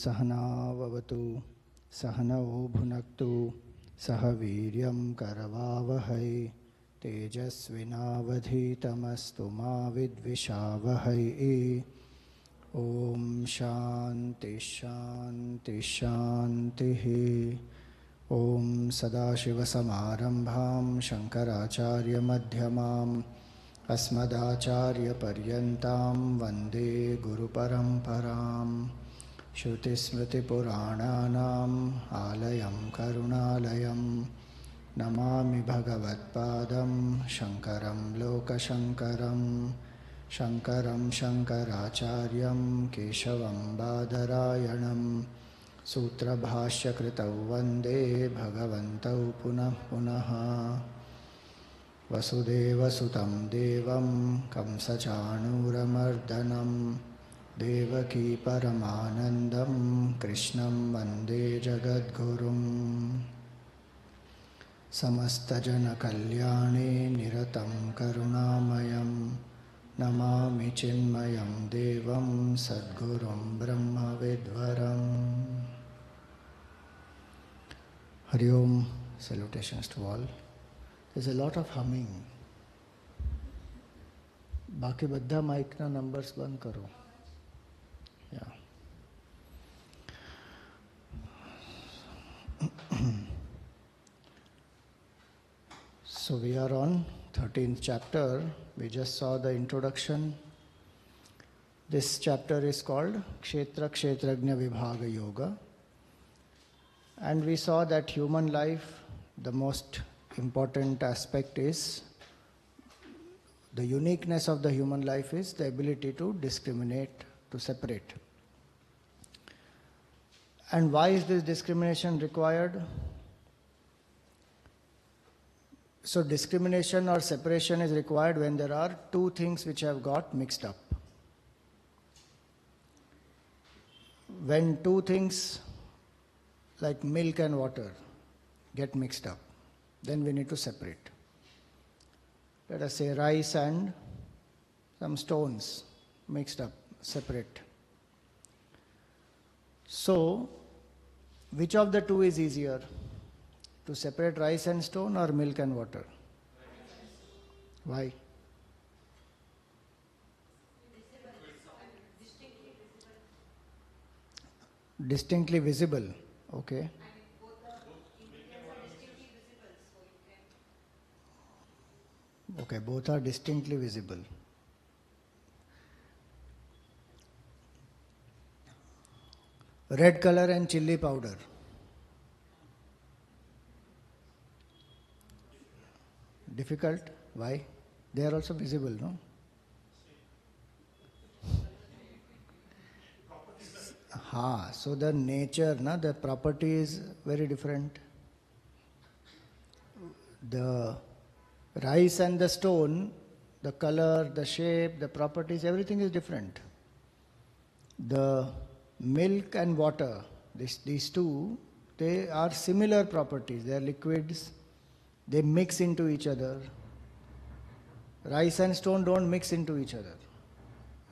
सहनाववतु सहनौ भुनक्तु सह वीर्यं करवावहै तेजस्विनावधीतमस्तु मा विद्विषावहै। ॐ शान्ति शान्ति शान्तिः। ॐ सदाशिवसमारम्भां शङ्कराचार्यमध्यमाम् अस्मदाचार्यपर्यन्तां वन्दे गुरुपरम्परां। श्रुतिस्मृतिपुराणानाम् आलयं करुणालयं नमामि भगवत्पादं शङ्करं लोकशङ्करं। शङ्करं शङ्कराचार्यं केशवं बादरायणं सूत्रभाष्यकृतौ वन्दे भगवन्तौ पुनः पुनः। वसुदेवसुतं देवं कंसचाणूरमर्दनं देवकी परमानन्दं कृष्णं वन्दे जगद्गुरुं। समस्तजनकल्याणे निरतं करुणामयं नमामि चिन्मयं देवं सद्गुरुं ब्रह्मविद्वरम्। हरि ओम, salutations to all. There's a lot of humming. बाकी બધા માઇકના નંબર્સ બંધ કરો. Yeah. So we are on 13th chapter. We just saw the introduction. This chapter is called Kshetra Kshetrajna Vibhaga Yoga. And we saw that human life, the most important aspect is, the uniqueness of the human life is the ability to discriminate, to separate. And why is this discrimination required? So discrimination or separation is required when there are two things which have got mixed up. When two things like milk and water get mixed up, then we need to separate. Let us say rice and some stones mixed up, separate. So, which of the two is easier? To separate rice and stone or milk and water? Why? Distinctly visible. Okay. Okay, both are distinctly visible. Red color and chili powder. Difficult? Why? They are also visible, no? So the nature, the property is very different. The rice and the stone, the color, the shape, the properties, everything is different. The milk and water, these two, they are similar properties. They are liquids. They mix into each other. Rice and stone don't mix into each other.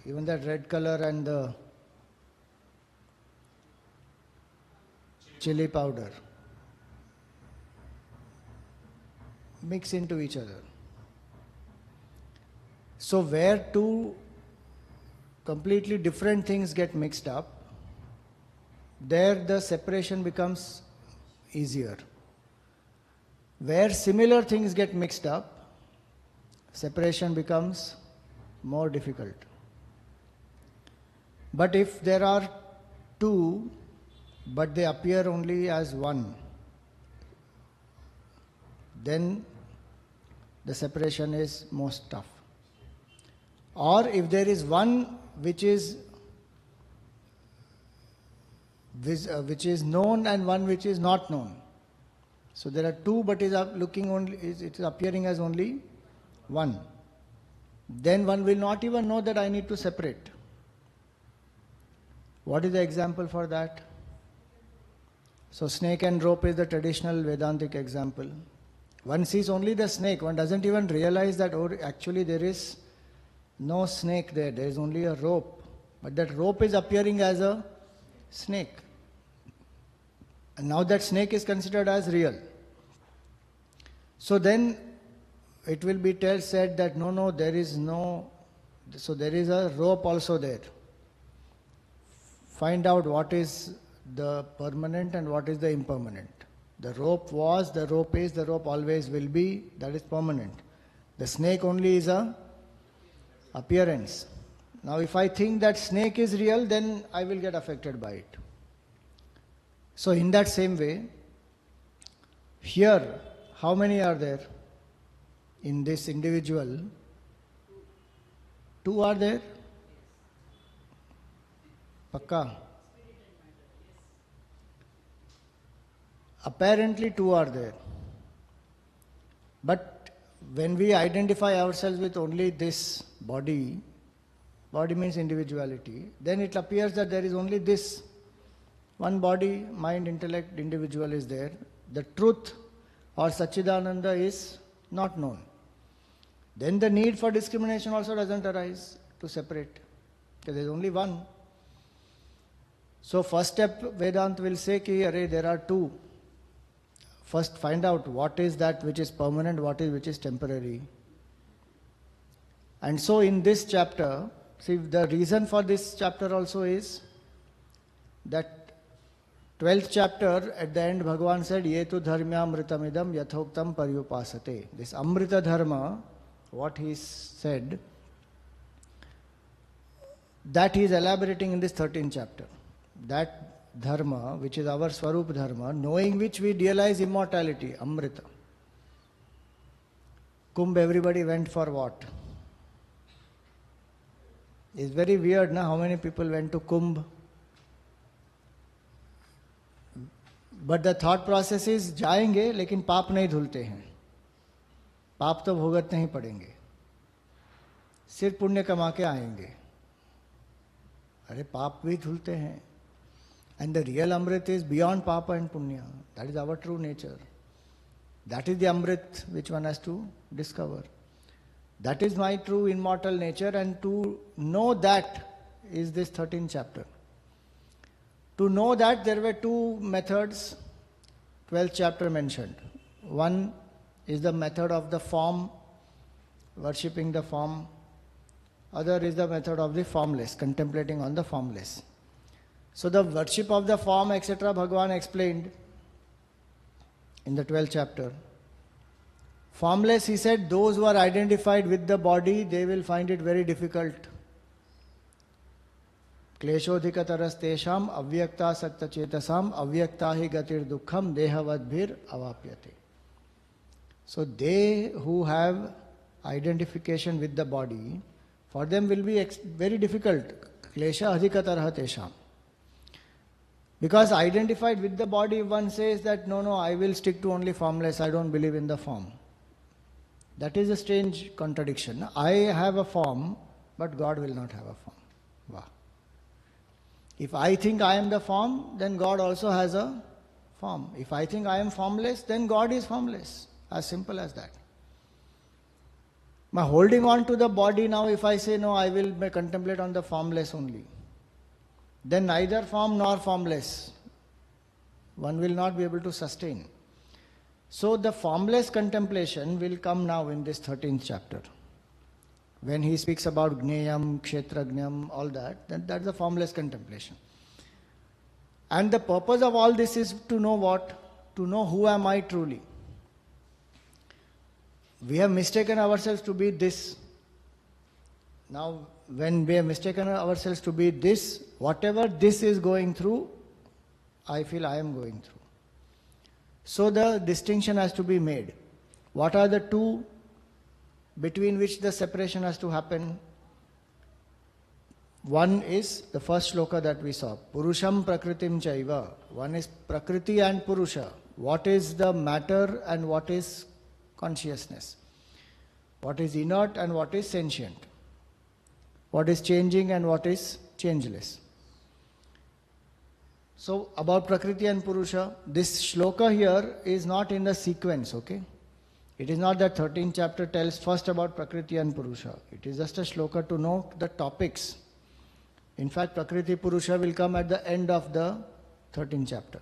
Even that red color and the chili powder mix into each other. So where two completely different things get mixed up, there the separation becomes easier. Where similar things get mixed up, separation becomes more difficult. But if there are two, but they appear only as one, then the separation is most tough. Or if there is one which is known and one which is not known. So there are two, but it is appearing as only one. Then one will not even know that I need to separate. What is the example for that? So snake and rope is the traditional Vedantic example. One sees only the snake, one doesn't even realize that actually there is no snake there is only a rope. But that rope is appearing as a snake. And now that snake is considered as real. So then it will be said that no, there is no, so there is a rope also there. Find out what is the permanent and what is the impermanent. The rope was, the rope is, the rope always will be, that is permanent. The snake only is a appearance. Now if I think that snake is real, then I will get affected by it. So in that same way, here, how many are there in this individual? 2 are there? Pakka? Apparently 2 are there. But when we identify ourselves with only this body, body means individuality, then it appears that there is only this one body, mind, intellect, individual is there. The truth or Satchidananda is not known. Then the need for discrimination also doesn't arise to separate, because there is only one. So first step, Vedanta will say ki, array, there are 2. First find out what is that which is permanent, what is which is temporary. And so in this chapter, see, the reason for this chapter also is that 12th chapter, at the end, Bhagavan said, Ye tu dharmyamritamidam yathoktam paryupasate. This Amrita Dharma, what he said, that he is elaborating in this 13th chapter. That Dharma, which is our Swarup Dharma, knowing which we realize immortality, Amrita. Kumbh, everybody went for what? It's very weird, na? How many people went to Kumbh? But the thought process is, जाएंगे लेकिन पाप नहीं धुलते हैं, पाप तो भुगतने ही पड़ेंगे, सिर्फ पुण्य कमा के आएंगे. अरे पाप भी धुलते हैं. And the real Amrit is beyond Papa and Punya. That is our true nature. That is the Amrit which one has to discover. That is my true immortal nature, and to know that is this 13th chapter. To know that, there were 2 methods, 12th chapter mentioned. One is the method of the form, worshipping the form. Other is the method of the formless, contemplating on the formless. So the worship of the form, etc., Bhagavan explained in the 12th chapter. Formless, he said, those who are identified with the body, they will find it very difficult. Kleshodhikataras tesham avyakta sakta chetasam avyakta hi gatir dukkham dehavadbhir avapyate. So they who have identification with the body, for them will be very difficult. Klesha adhikatarah tesham. Because identified with the body, one says that no, I will stick to only formless, I don't believe in the form. That is a strange contradiction. I have a form, but God will not have a form. Wow. If I think I am the form, then God also has a form. If I think I am formless, then God is formless. As simple as that. My holding on to the body now, if I say no, I will contemplate on the formless only, then neither form nor formless, one will not be able to sustain. So the formless contemplation will come now in this 13th chapter. When he speaks about Gneyam, Kshetrajnam, all that, then that's the formless contemplation. And the purpose of all this is to know what? To know who am I truly. We have mistaken ourselves to be this. Now, when we have mistaken ourselves to be this, whatever this is going through, I feel I am going through. So the distinction has to be made. What are the 2 between which the separation has to happen? One is the first shloka that we saw, Purusham Prakritim Chaiva. One is Prakriti and Purusha. What is the matter and what is consciousness? What is inert and what is sentient? What is changing and what is changeless? So about Prakriti and Purusha, this shloka here is not in the sequence, okay? It is not that 13th chapter tells first about Prakriti and Purusha. It is just a shloka to know the topics. In fact, Prakriti Purusha will come at the end of the 13th chapter.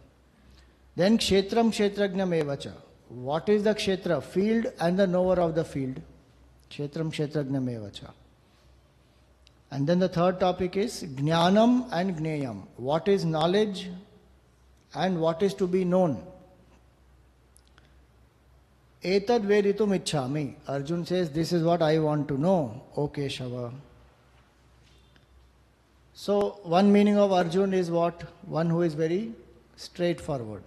Then Kshetram Kshetrajnam Evacha. What is the Kshetra? Field and the knower of the field. Kshetram Kshetrajnam Evacha. And then the third topic is Jnanam and Gneyam. What is knowledge and what is to be known? Etad Veditum Ichchami. Arjun says, this is what I want to know, O Keshava. So, one meaning of Arjun is what? One who is very straightforward.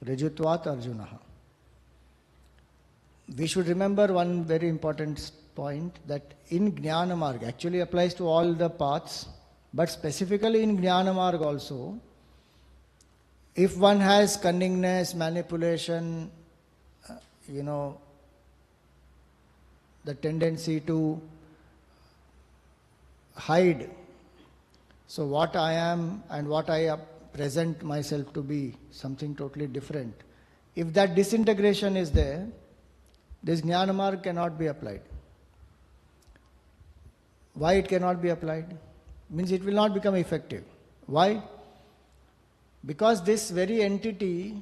Rijutvat Arjunaha. We should remember one very important point, that in Jnana Marg, actually applies to all the paths, but specifically in Jnana Marg also, if one has cunningness, manipulation, the tendency to hide, so what I am and what I present myself to be, something totally different. If that disintegration is there, this Jnana Marg cannot be applied. Why it cannot be applied? Means it will not become effective. Why? Because this very entity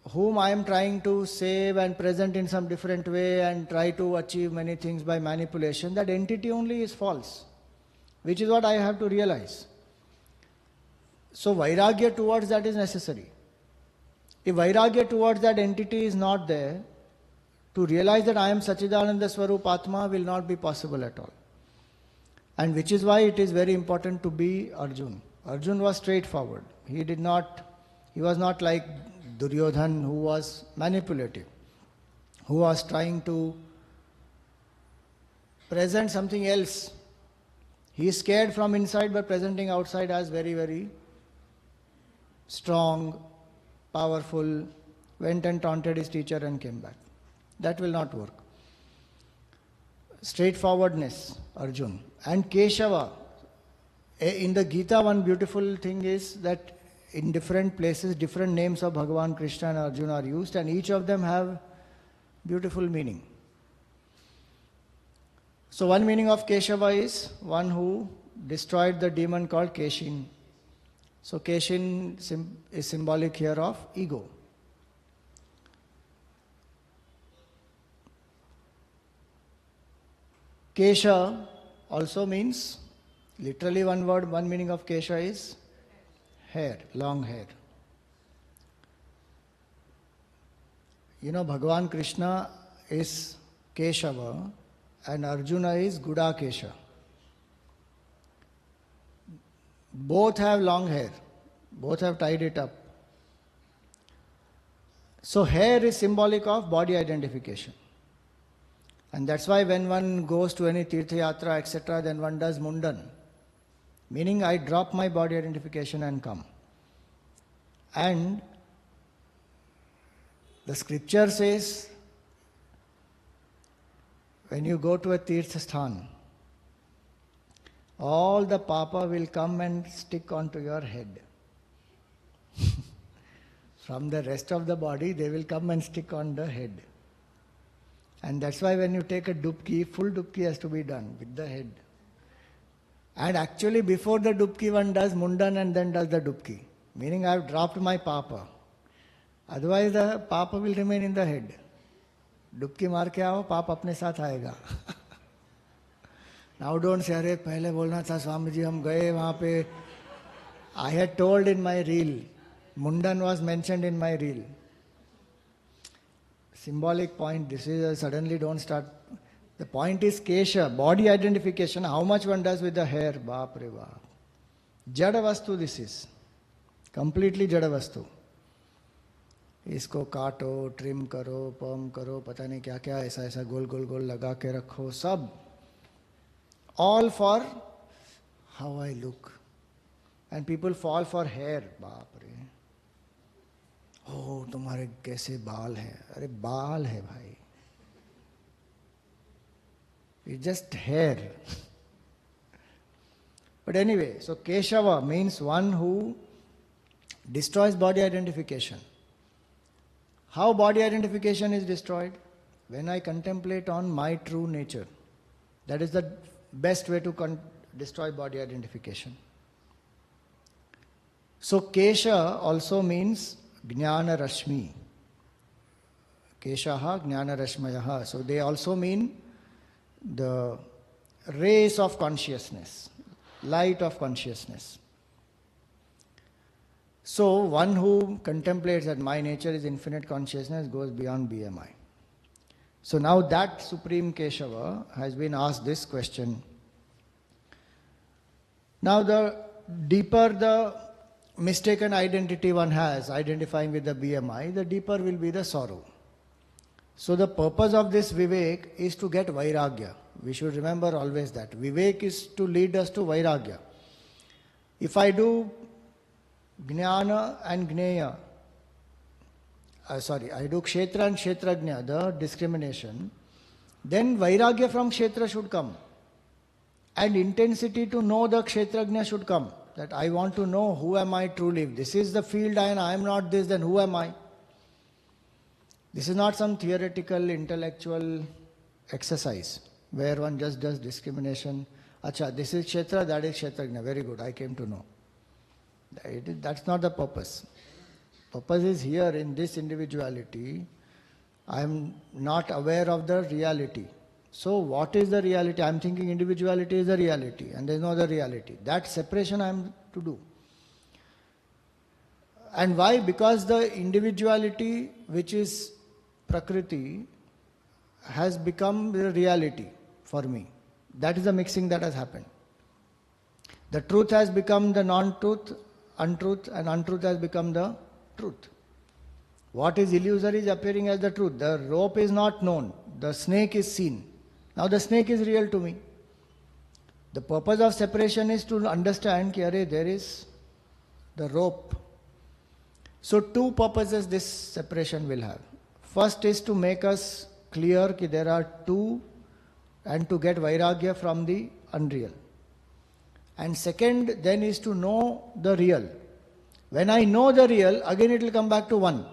whom I am trying to save and present in some different way and try to achieve many things by manipulation, that entity only is false, which is what I have to realize. So Vairagya towards that is necessary. If Vairagya towards that entity is not there, to realize that I am Sachidananda Swarup Atma will not be possible at all. And which is why it is very important to be Arjun. Arjun was straightforward. He was not like Duryodhan, who was manipulative, who was trying to present something else. He is scared from inside but presenting outside as very, very strong, powerful, went and taunted his teacher and came back. That will not work. Straightforwardness, Arjun. And Keshava. In the Gita, one beautiful thing is that in different places, different names of Bhagavan Krishna and Arjuna are used, and each of them have beautiful meaning. So one meaning of Keshava is one who destroyed the demon called Keshin. So Keshin is symbolic here of ego. Kesha also means, literally one word, one meaning of Kesha is hair, long hair. Bhagavan Krishna is Keshava and Arjuna is Gudakesha. Both have long hair. Both have tied it up. So hair is symbolic of body identification. And that's why when one goes to any Tirtha Yatra, etc., then one does Mundan. Meaning I drop my body identification and come. And the scripture says, when you go to a Tirtha Sthan, all the papa will come and stick onto your head. From the rest of the body, they will come and stick on the head. And that's why when you take a dubki, full dubki has to be done with the head. And actually before the dubki, one does mundan and then does the dubki. Meaning I have dropped my papa. Otherwise the papa will remain in the head. Dubki maar ke aao, papa apne saath aayega. Now don't say, अरे पहले बोलना था स्वामी जी हम गए वहाँ पे. I had told in my reel. Mundan was mentioned in my reel. Symbolic point, this is suddenly don't start. The point is Kesha, body identification, how much one does with the hair, baap re baap. Jada vastu this is. Completely jada vastu. इसको काटो, trim करो, पर्म करो, पता नहीं क्या क्या ऐसा ऐसा गोल गोल गोल लगा के रखो, सब. All for how I look. And people fall for hair, बाप रे. ओ तुम्हारे कैसे बाल हैं? अरे बाल है भाई. It's just hair. But anyway, so Keshava means one who destroys body identification. How body identification is destroyed? When I contemplate on my true nature. That is the best way to destroy body identification. So Kesha also means Jnana Rashmi. Keshaha Jnana Rashmayaha. So they also mean the rays of consciousness, light of consciousness. So one who contemplates that my nature is infinite consciousness goes beyond BMI. So now that Supreme Keshava has been asked this question. Now the deeper the mistaken identity one has, identifying with the BMI, the deeper will be the sorrow. So the purpose of this Vivek is to get Vairagya. We should remember always that. Vivek is to lead us to Vairagya. If I do Jnana and Gneya, I do Kshetra and Kshetrajna, the discrimination, then Vairagya from Kshetra should come. And intensity to know the Kshetrajna should come. That I want to know who am I truly. If this is the field and I am not this, then who am I? This is not some theoretical, intellectual exercise where one just does discrimination. Acha, this is Kshetra, that is Kshetrajna. Very good, I came to know. That's not the purpose. Purpose is here in this individuality. I am not aware of the reality. So what is the reality? I am thinking individuality is the reality and there is no other reality. That separation I am to do. And why? Because the individuality which is Prakriti has become the reality for me. That is the mixing that has happened. The truth has become the non-truth, untruth, and untruth has become the truth. What is illusory is appearing as the truth. The rope is not known. The snake is seen. Now the snake is real to me. The purpose of separation is to understand that there is the rope. So two purposes this separation will have. First is to make us clear that there are two and to get Vairagya from the unreal. And second then is to know the real. When I know the real, again it will come back to one.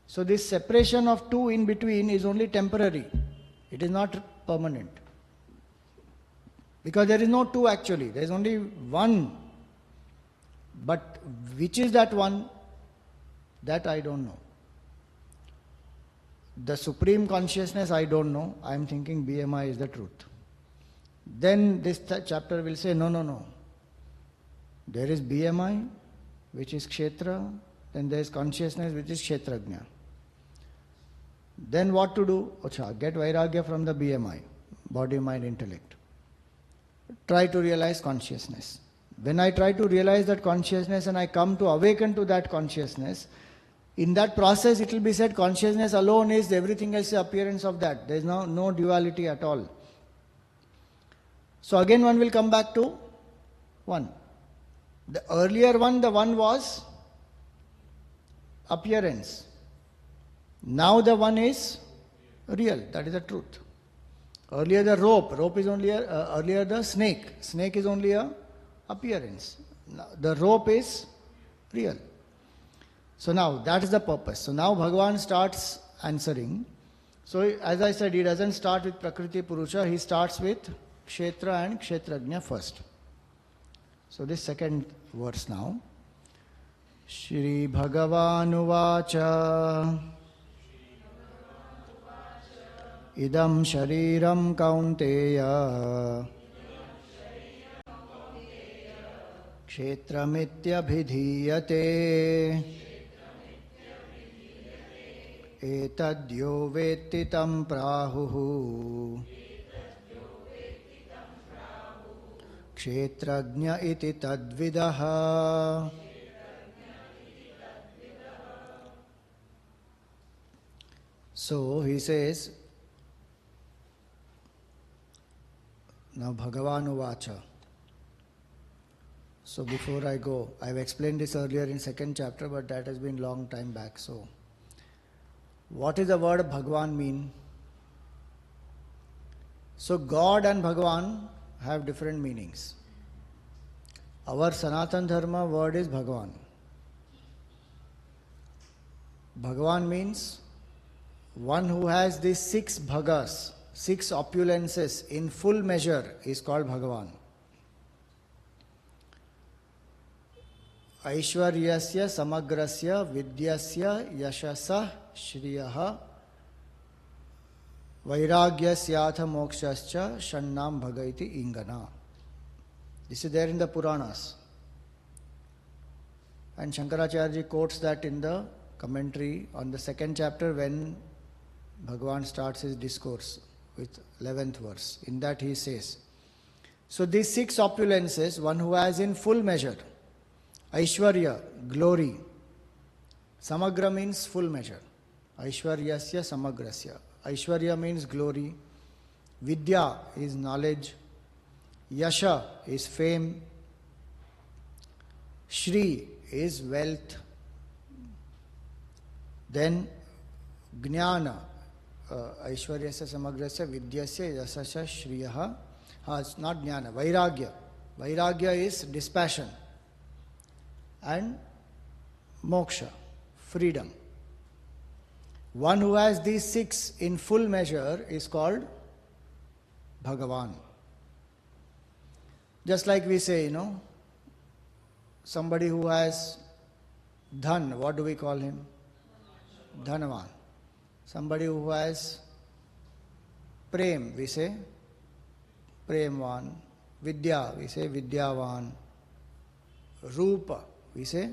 So this separation of two in between is only temporary. It is not permanent. Because there is no two actually. There is only one. But which is that one? That I don't know. The Supreme Consciousness I don't know. I am thinking BMI is the truth. Then this chapter will say, no. There is BMI, which is Kshetra. Then there is consciousness, which is Kshetrajna. Then what to do? Get Vairagya from the BMI, body, mind, intellect. Try to realize consciousness. When I try to realize that consciousness and I come to awaken to that consciousness, in that process it will be said consciousness alone is everything else, the appearance of that. There is no duality at all. So again one will come back to one. The earlier one, the one was appearance. Now the one is real, that is the truth. Earlier the rope is only earlier the snake is only a appearance. Now, the rope is real. So now that is the purpose. So now Bhagavan starts answering. So as I said, he doesn't start with Prakriti Purusha, he starts with Kshetra and Kshetrajna first. So this second verse now. Shri Bhagavan Uvacha Idam Shariram Kaunteya Kshetramityabhidhiyate Etadyo Vetti Tam Prahuhu Kshetrajna iti tadvidaha. So he says, now Bhagavan Uvacha. So before I go, I have explained this earlier in second chapter, but that has been long time back. So what is the word Bhagavan mean? So God and Bhagavan have different meanings. Our Sanatana Dharma word is Bhagavan. Bhagavan means one who has these 6 bhagas, 6 opulences in full measure is called Bhagavan. Aishwaryasya samagrasya vidyasya yashasah shriyah vairagyasyath mokshascha shannam bhagaiti ingana. This is there in the Puranas. And Shankaracharya quotes that in the commentary on the second chapter when Bhagavan starts his discourse with 11th verse. In that he says, so these 6 opulences, one who has in full measure, Aishwarya, glory. Samagra means full measure. Aishwaryasya samagrasya. Aishwarya means glory. Vidya is knowledge. Yasha is fame. Shri is wealth. Then Jnana, Aishwaryasya samagrasya vidyasya yasasya shriyaha. It's not Jnana, Vairagya. Vairagya is dispassion. And moksha, freedom. One who has these 6 in full measure is called Bhagavan. Just like we say, somebody who has dhan, what do we call him? Dhanavan. Somebody who has prem, we say Premvan. Vidya, we say Vidyavan. Rupa, we say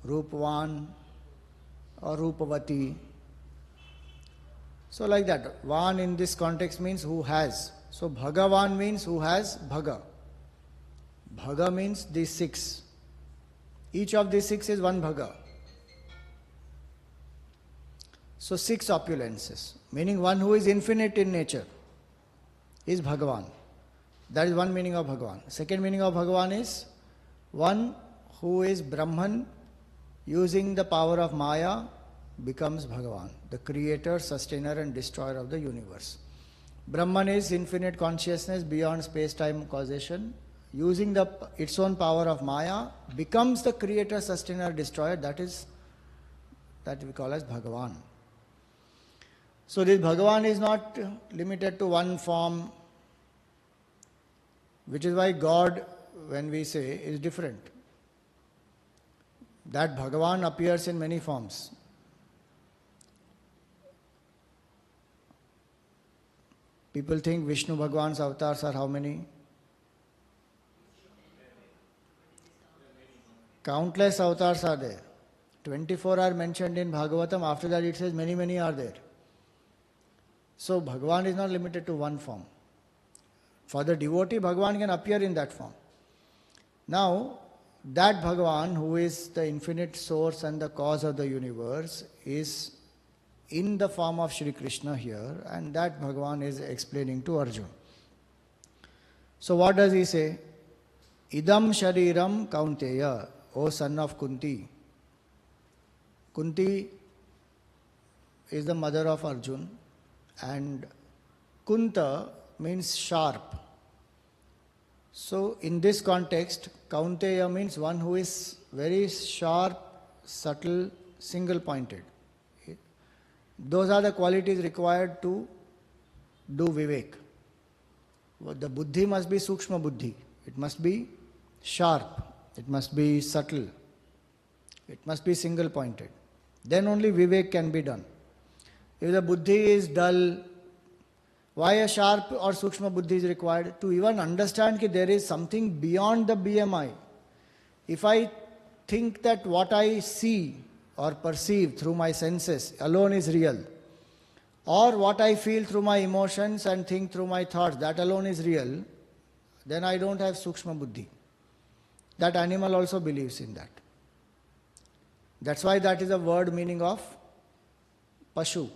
Rupvan or Rupavati. So like that. Van in this context means who has. So Bhagavan means who has Bhaga. Bhaga means these 6. Each of these 6 is one Bhaga. So 6 opulences, meaning one who is infinite in nature is Bhagavan. That is one meaning of Bhagavan. Second meaning of Bhagavan is one who is Brahman using the power of Maya becomes Bhagavan, the creator, sustainer and destroyer of the universe. Brahman is infinite consciousness beyond space-time causation. Using its own power of Maya becomes the creator, sustainer, destroyer. That we call as Bhagavan. So this Bhagavan is not limited to one form, which is why God, when we say, is different. That Bhagavan appears in many forms. People think Vishnu Bhagavan's avatars are how many? Countless avatars are there. 24 are mentioned in Bhagavatam. After that it says many are there. So Bhagavan is not limited to one form. For the devotee, Bhagavan can appear in that form. Now, that Bhagavan, who is the infinite source and the cause of the universe, is in the form of Shri Krishna here, and that Bhagavan is explaining to Arjuna. So what does he say? Idam shariram kaunteya, O son of Kunti. Kunti is the mother of Arjuna, and Kunta means sharp. So in this context, Kaunteya means one who is very sharp, subtle, single-pointed. Those are the qualities required to do Vivek. The buddhi must be Sukshma buddhi. It must be sharp. It must be subtle. It must be single-pointed. Then only Vivek can be done. If the buddhi is dull, why a sharp or Sukshma buddhi is required? To even understand that there is something beyond the BMI. If I think that what I see or perceive through my senses alone is real, or what I feel through my emotions and think through my thoughts, that alone is real, then I don't have Sukshma buddhi. That animal also believes in that. That's why that is a word meaning of Pashu.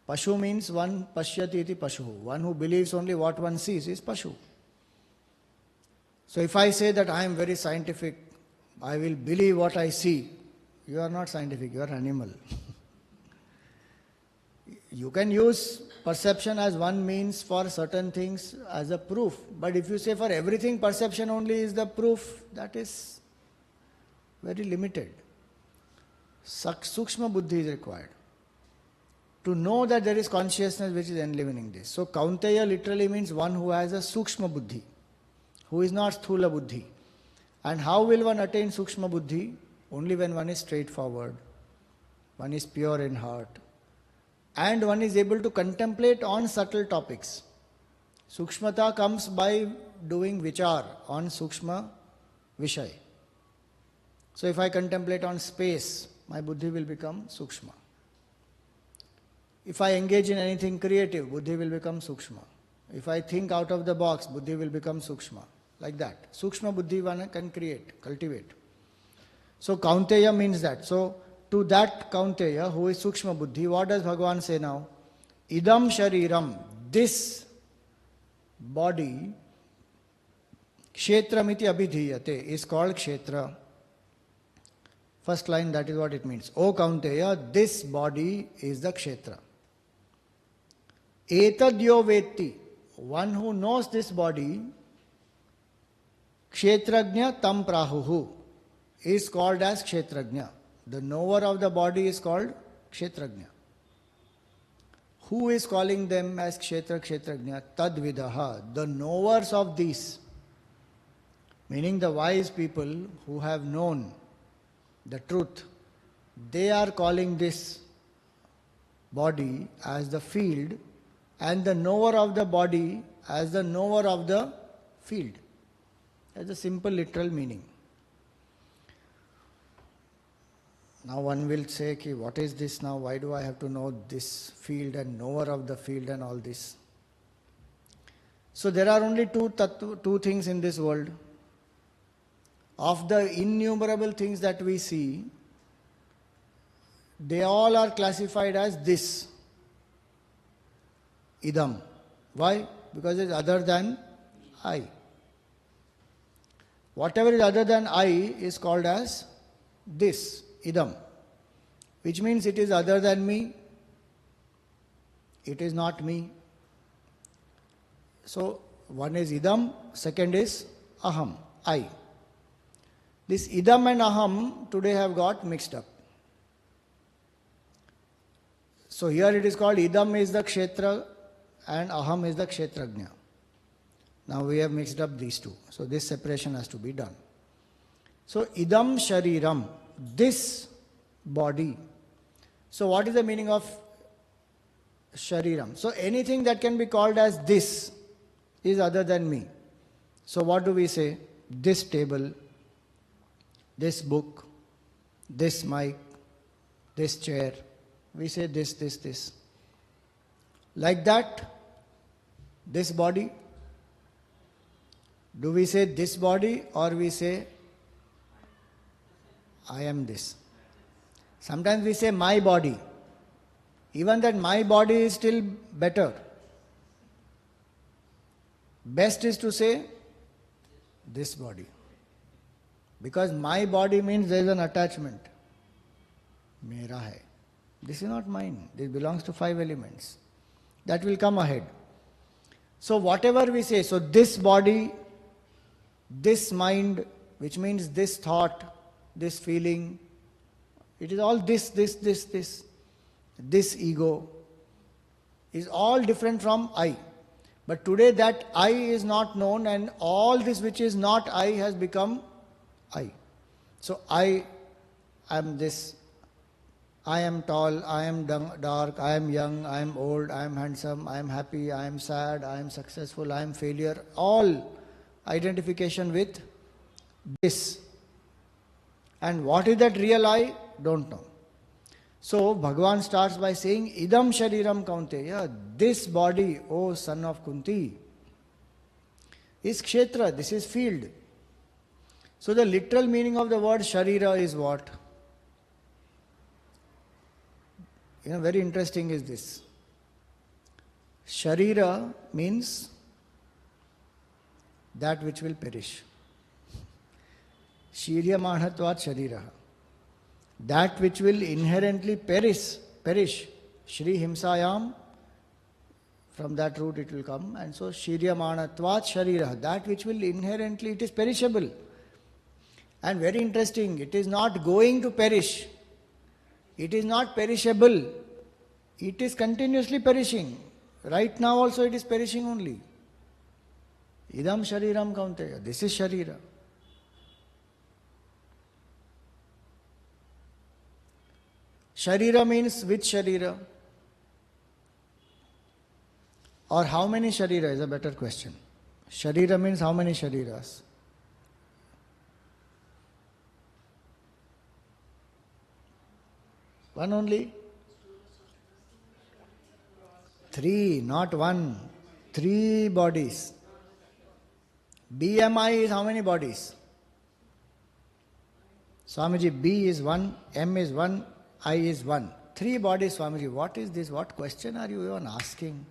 Pashu means one pashyati iti pashu. One who believes only what one sees is Pashu. So if I say that I am very scientific, I will believe what I see, you are not scientific, you are animal. You can use perception as one means for certain things as a proof. But if you say for everything perception only is the proof, that is very limited. Sukshma buddhi is required to know that there is consciousness which is enlivening this. So Kaunteya literally means one who has a Sukshma buddhi, who is not Sthula buddhi. And how will one attain Sukshma Buddhi? Only when one is straightforward, one is pure in heart, and one is able to contemplate on subtle topics. Sukshmata comes by doing vichar on Sukshma Vishay. So if I contemplate on space, my buddhi will become Sukshma. If I engage in anything creative, buddhi will become Sukshma. If I think out of the box, buddhi will become Sukshma. Like that. Sukshma buddhi one can create, cultivate. So Kaunteya means that. So to that Kaunteya, who is Sukshma buddhi, what does Bhagavan say now? Idam shariram, this body, kshetramiti abhidhiyate, is called kshetra. First line, that is what it means. O Kaunteya, this body is the kshetra. Etadyo vetti, one who knows this body, kshetrajna tam prahuhu, is called as kshetrajna. The knower of the body is called kshetrajna. Who is calling them as kshetra, kshetrajna? Tadvidaha, the knowers of these, meaning the wise people who have known the truth. They are calling this body as the field, and the knower of the body as the knower of the field. That's a simple literal meaning. Now one will say, what is this now? Why do I have to know this field and knower of the field and all this? So there are only two things in this world. Of the innumerable things that we see, they all are classified as this. Idam. Why? Because it is other than I. Whatever is other than I is called as this, idam. Which means it is other than me. It is not me. So, one is idam, second is aham, I. This idam and aham today have got mixed up. So here it is called idam is the kshetra and aham is the kshetrajna. Now we have mixed up these two. So this separation has to be done. So idam shariram, this body. So what is the meaning of shariram? So anything that can be called as this is other than me. So what do we say? This table, this book, this mic, this chair. We say this. Like that, this body. Do we say this body or we say I am this? Sometimes we say my body. Even that my body is still better. Best is to say this body. Because my body means there is an attachment. Mera hai. This is not mine. This belongs to 5 elements. That will come ahead. So whatever we say, so this body, this mind, which means this thought, this feeling, it is all this. This ego is all different from I. But today that I is not known and all this which is not I has become I. So I am this. I am tall, I am dark, I am young, I am old, I am handsome, I am happy, I am sad, I am successful, I am failure. All identification with this. And what is that real I? Don't know. So Bhagavan starts by saying, Idam shariram kaunteya, this body, O son of Kunti, is kshetra, this is field. So the literal meaning of the word sharira is what? Very interesting is this. Sharira means that which will perish. Shiryamahatvat sharira. That which will inherently perish. Shri himsayam, from that root it will come. And so Shiryamanatvat sharira. That which will inherently, it is perishable. And very interesting, it is not going to perish. It is not perishable. It is continuously perishing. Right now also it is perishing only. Idam shariram kaunteya. This is sharira. Sharira means which Sharira? Or how many Sharira is a better question. Sharira means how many Shariras? One only? Three, not one. 3 bodies. BMI is how many bodies? Swamiji, B is 1, M is 1, I is 1. 3 bodies, Swamiji. What is this? What question are you even asking?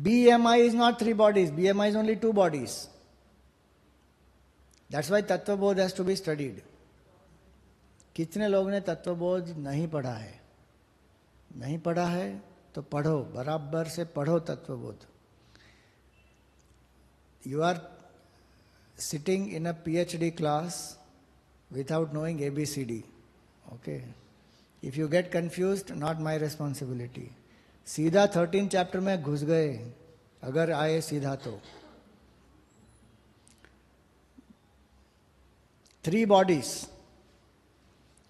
BMI is not 3 bodies. BMI is only 2 bodies. That's why Tattvabodh has to be studied. कितने लोग ने तत्वबोध नहीं पढ़ा है? नहीं पढ़ा है तो पढ़ो, बराबर से पढ़ो तत्वबोध. You are sitting in a PhD class without knowing ABCD. Okay. If you get confused, not my responsibility. सीधा 13 चैप्टर में घुस गए, अगर आए सीधा तो. 3 bodies.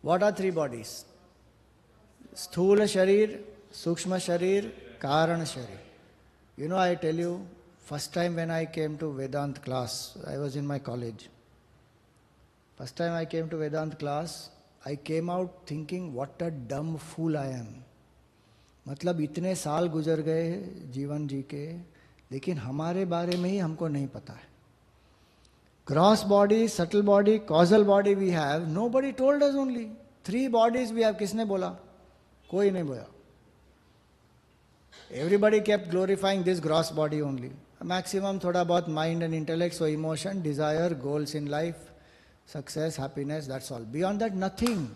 What are 3 bodies? Sthula Sharir, Sukshma Sharir, Karana Sharir. You know, I tell you, first time when I came to Vedant class, I was in my college. First time I came to Vedant class, I came out thinking, what a dumb fool I am. मतलब इतने साल गुजर गए जीवन जी के, लेकिन हमारे बारे में ही हमको नहीं पता है. Gross body, subtle body, causal body we have. Nobody told us only. 3 bodies we have. किसने बोला? कोई नहीं बोला. Everybody kept glorifying this gross body only. Maximum थोड़ा बहुत mind and intellect, so emotion, desire, goals in life, success, happiness, that's all. Beyond that, nothing.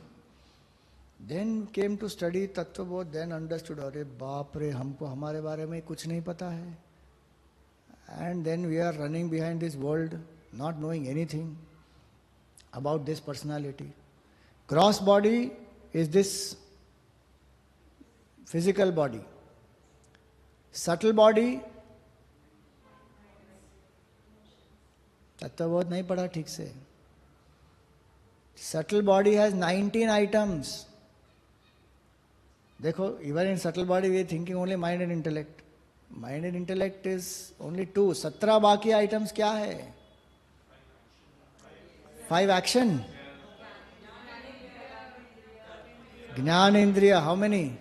Then came to study Tattvabodh, then understood, अरे बाप रे, हमको हमारे बारे में कुछ नहीं पता है. And then we are running behind this world, not knowing anything about this personality. Gross body is this physical body. Subtle body, तत्वबोध नहीं पढ़ा ठीक से. Subtle body has 19 items. देखो, even in subtle body we are thinking only mind and intellect. Mind and intellect is only 2. 17 बाकी items क्या है? 5 action. ज्ञान इंद्रिय, how many?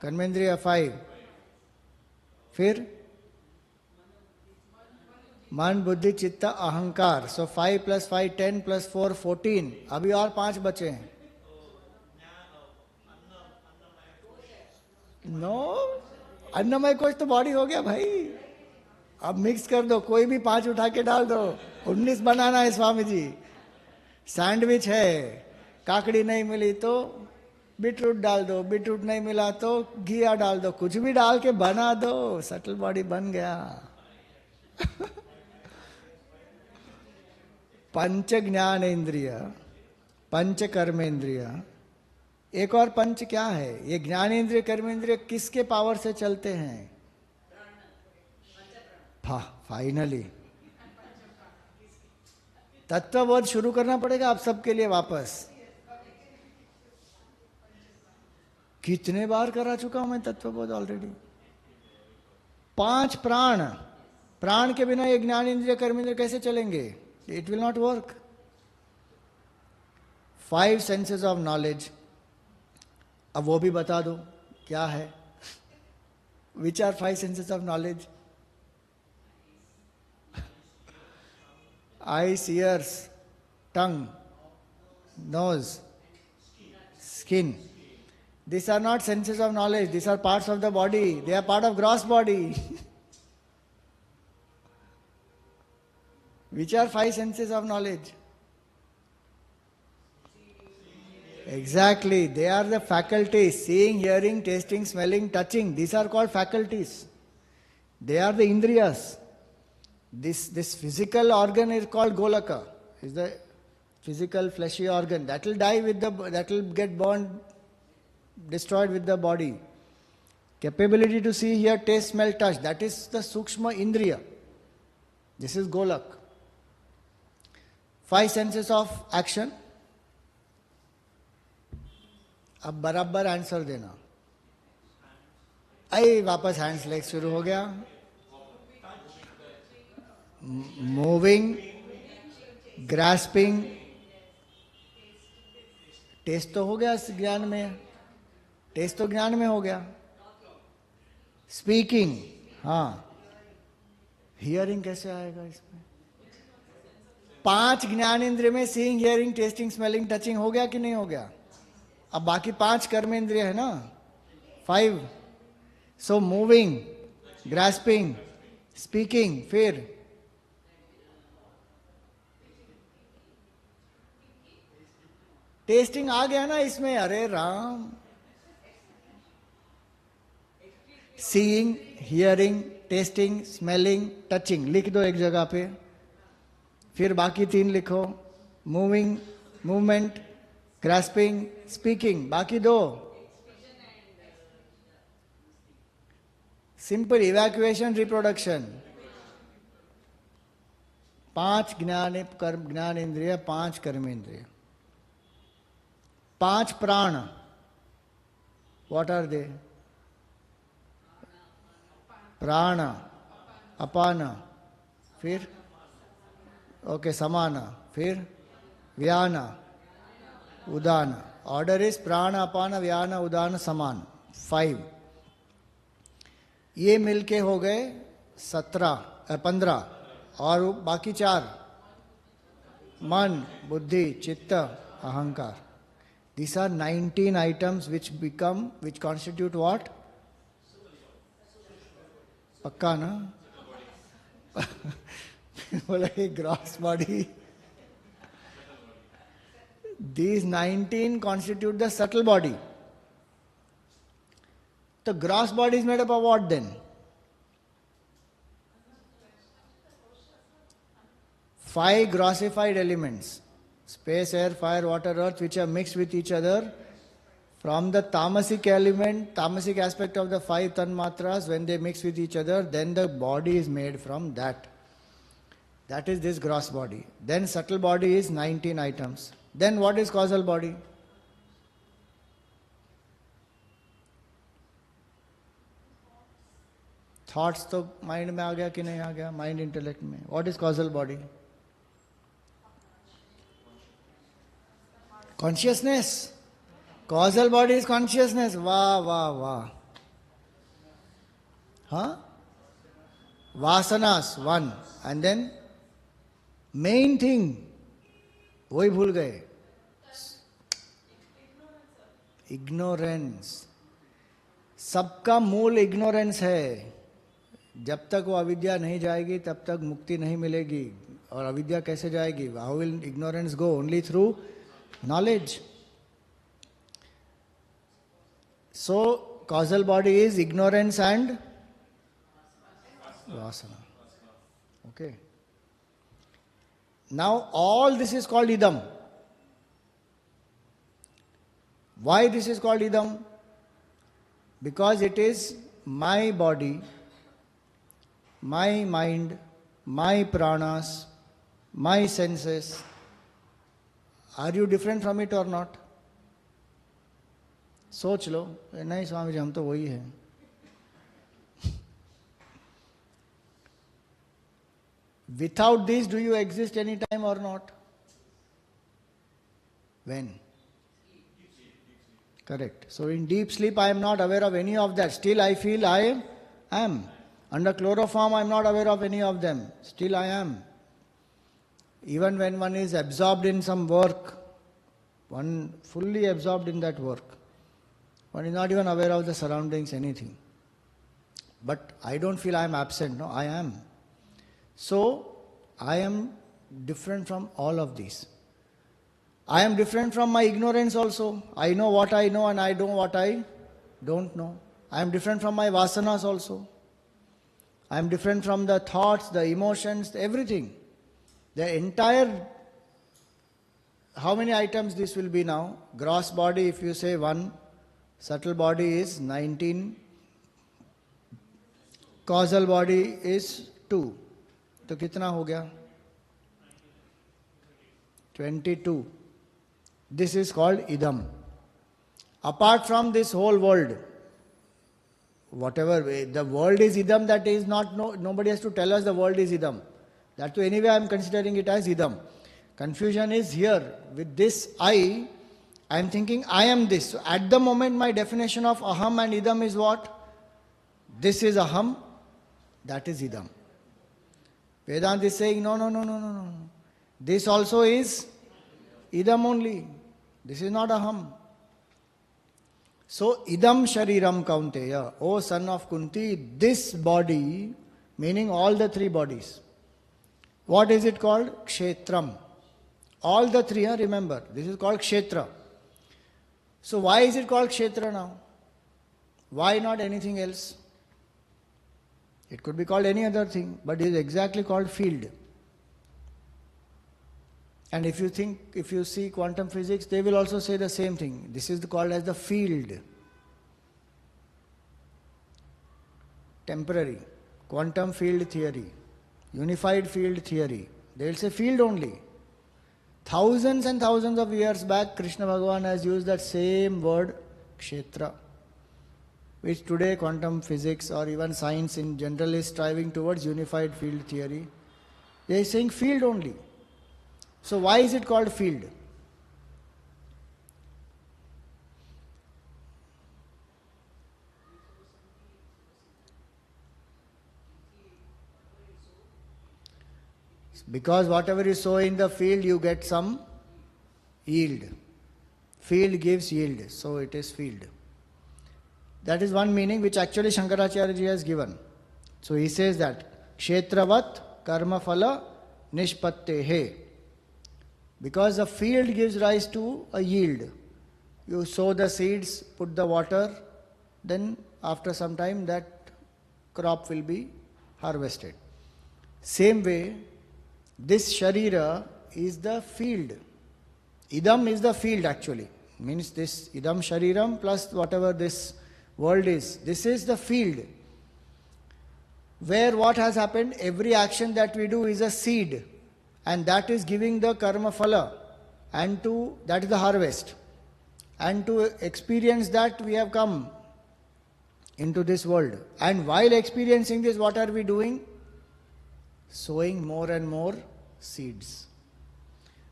कर्मेंद्रिय 5. फिर मन, बुद्धि, चित्त, अहंकार. So 5 + 5 10 + 4 14. अभी और 5 बचे हैं. नो, अन्नमय कोश तो बॉडी हो गया भाई. अब मिक्स कर दो, कोई भी 5 उठा के डाल दो. 19 बनाना है स्वामी जी. सैंडविच है, काकड़ी नहीं मिली तो बीटरूट डाल दो, बीटरूट नहीं मिला तो घिया डाल दो, कुछ भी डाल के बना दो, सटल बॉडी बन गया. पंच ज्ञानेन्द्रिय, पंच कर्मेंद्रिय. एक और पंच क्या है? ये ज्ञानेन्द्रिय कर्मेंद्रिय किसके पावर से चलते हैं? फाइनली तत्वबोध शुरू करना पड़ेगा आप सबके लिए वापस. कितने बार करा चुका हूं मैं तत्वबोध ऑलरेडी. 5 प्राण. प्राण के बिना ये ज्ञानेन्द्रिय कर्मेंद्रिय कैसे चलेंगे? It will not work. 5 senses of knowledge. अब वो भी बता दो क्या है. Which are 5 senses of knowledge? eyes, ears, tongue, nose, skin. These are not senses of knowledge. These are parts of the body. They are part of gross body. Which are 5 senses of knowledge? Exactly. They are the faculties. Seeing, hearing, tasting, smelling, touching. These are called faculties. They are the indriyas. This physical organ is called golaka. Is the physical fleshy organ. That will die with that will get burned, destroyed with the body. Capability to see, hear, taste, smell, touch. That is the Sukshma Indriya. This is Golak. 5 senses of action. अब बराबर answer देना. आई वापस hands leg शुरू हो गया. Moving, grasping, test तो हो गया ज्ञान में, टेस्ट तो ज्ञान में हो गया. स्पीकिंग, हाँ, हियरिंग कैसे आएगा इसमें? 5 ज्ञान इंद्रिय में seeing, hearing, testing, smelling, touching हो गया कि नहीं हो गया? अब बाकी 5 कर्म इंद्रिय है ना, 5. सो मूविंग, ग्रास्पिंग, स्पीकिंग, फिर टेस्टिंग आ गया ना इसमें. अरे Ram, seeing, hearing, testing, smelling, touching लिख दो एक जगह पे. फिर बाकी 3 लिखो. मूविंग, मूवमेंट, ग्रास्पिंग, स्पीकिंग, बाकी 2. Simple evacuation, reproduction. 5 ज्ञान इंद्रिय, 5 कर्म इंद्रिय, 5 प्राण. What are they? प्राण, अपान, फिर ओके समान, फिर व्यान, उदान. ऑर्डर इज प्राण, अपान, व्यान, उदान, समान. 5. ये मिलके हो गए 15. और बाकी 4 मन, बुद्धि, चित्त, अहंकार. These are 19 items which constitute what? पक्का ना? बोला ये gross body. These 19 constitute the subtle body. The gross body is made up of what then? 5 grossified elements. Space, air, fire, water, earth, which are mixed with each other. From the tamasic element, tamasic aspect of the 5 tanmatras, when they mix with each other, then the body is made from that. That is this gross body. Then subtle body is 19 items. Then what is causal body? Thoughts तो mind में आ गया कि नहीं आ गया? Mind intellect में. What is causal body? Consciousness. Causal body is consciousness. वाह वाह वाह. Huh? Vasanas, 1. And then main thing, वही भूल गए. Ignorance. सबका मूल ignorance है. जब तक वो अविद्या नहीं जाएगी तब तक मुक्ति नहीं मिलेगी. और अविद्या कैसे जाएगी? How will ignorance go? Only through knowledge. So, causal body is ignorance and vasana. Okay. Now, all this is called idam. Why this is called idam? Because it is my body, my mind, my pranas, my senses. Are you different from it or not? सोच लो. नहीं स्वामी जी हम तो वही हैं. Without this, do you exist any time or not? When? Correct. So in deep sleep I am not aware of any of that. Still I feel I am. Under chloroform I am not aware of any of them. Still I am. Even when one is absorbed in some work, one fully absorbed in that work, one is not even aware of the surroundings, anything. But I don't feel I am absent. No, I am. So, I am different from all of these. I am different from my ignorance also. I know what I know and I know what I don't know. I am different from my vasanas also. I am different from the thoughts, the emotions, everything. The entire, how many items this will be now? Gross body, if you say 1, subtle body is 19, causal body is 2. तो कितना हो गया? 22. This is called idam. Apart from this whole world, whatever way, the world is idam, that is not, nobody has to tell us the world is idam. That way anyway I am considering it as idam. Confusion is here. With this I am thinking I am this. So at the moment my definition of aham and idam is what? This is aham, that is idam. Vedanta is saying no. This also is idam only. This is not aham. So idam shariram kaunteya, O son of Kunti, this body, meaning all the three bodies. What is it called? Kshetram. All the three, remember, this is called kshetra. So why is it called kshetra now? Why not anything else? It could be called any other thing, but it is exactly called field. And if you see quantum physics, they will also say the same thing. This is called as the field. Temporary. Quantum field theory. Unified field theory. They will say field only. Thousands and thousands of years back, Krishna Bhagavan has used that same word, kshetra, which today quantum physics or even science in general is striving towards unified field theory. They are saying field only. So why is it called field? Because whatever you sow in the field, you get some yield. Field gives yield, so it is field. That is one meaning which actually Shankaracharya ji has given. So he says that kshetravat karma phala nishpattehe. Because the field gives rise to a yield. You sow the seeds, put the water, then after some time that crop will be harvested. Same way, this sharira is the field. Idam is the field actually. Means this idam shariram plus whatever this world is. This is the field. Where what has happened? Every action that we do is a seed. And that is giving the karma phala. And that is the harvest. And to experience that we have come into this world. And while experiencing this, what are we doing? Sowing more and more seeds.